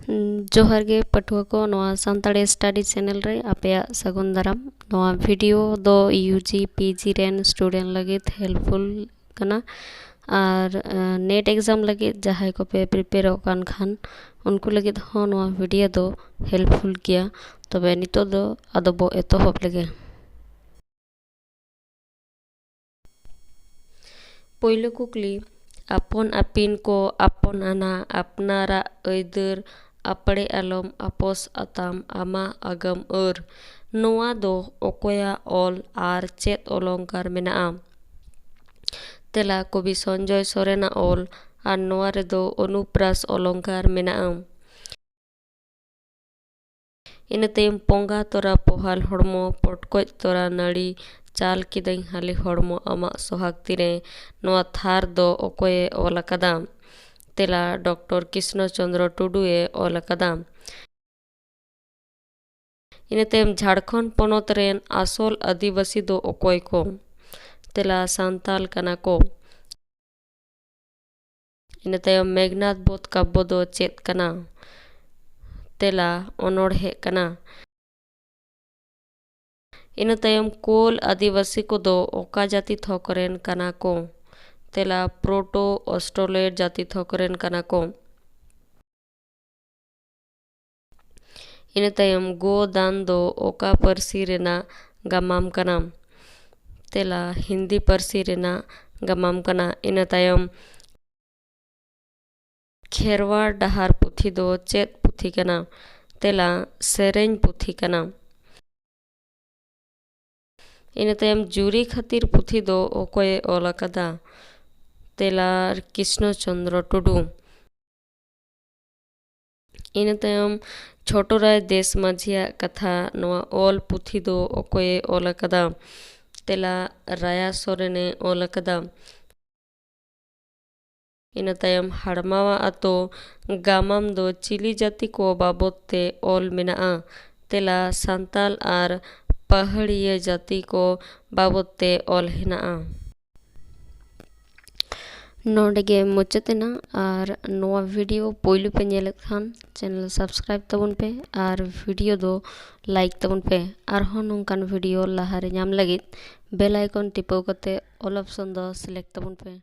जोहार गे पठुआ को नवा सानताड़ी स्टडी चैनल रे आपया सगुन दाराम। नवा वीडियो दो यूजी पीजी रेन स्टूडेंट लगे हेल्पफुल कना और नेट एग्जाम लगे जहां को पे प्रिपेयर होकान खान उनको लगे हो नवा वीडियो दो हेल्पफुल किया। तबे नितो दो आदो बो एतोहब लगे पहले कुकली आपन आपिन को आपन आना अपनारा ऐदर अपड़े आलम आपोस आताम आमा आगम नोआ दो ओकोया ऑल आर चेत अलंकार मेना तेला कवि संजय सोरेना ऑल आर नोआ रेदो अनुप्रास अलंकार मेना इन तेम पोंगा तोरा पोहाल हड़मो पटकोज तोरा नाड़ी चाल किदई हाली हड़मो आमा सोहाग तिरे नोआ थार दो ओकोये ओलकदा तेला डॉक्टर कृष्ण चंद्र टुडुए ओलकदा। इन तेम झारखंड पोनोत रेन आसल आदिवासी दो ओकोय को तेला सांताल कना को। इन तेम मेघनाथ बोध काब्य दो चेत कना तेला ओनोड़हे कना। इन तयम कोल आदिवासी को दो ओका जाति थोकरेन कना को तेला प्रोटो ऑस्ट्रेलेट जाति थोकरेन कना को। इन तयम गो दान दो ओका परसी रेना गमाम कना तेला हिंदी परसी रेना गमाम कना। इन तयम खेरवाड़ डहार पुथी दो चेत पुथी कना तेला सेरेन पुथी कना। इन तयम जूरी खातिर पुथी दो ओकोये ओलकदा तेला कृष्ण चंद्र टुडू। इन तयम छोटो राय देश माझिया कथा नवा ओल पुथी दो ओकोये ओलकदा तेला राया सोरेने ओलकदा। इन तयम हड़मावा आतो गामाम दो चिली जाति को बाबत ते ओल मेना तेला सांताल आर पहाड़िया जाति को बाबत ते ओल हेना नोडगे मुचतेना और नवा वीडियो पोइलु पे नेलत खान चैनल सब्सक्राइब तबन पे और वीडियो दो लाइक तबन पे और हो नोंकान वीडियो लहारे नाम लगित बेल आइकन टिपो कते ऑल ऑप्शन दो सिलेक्ट तबन पे।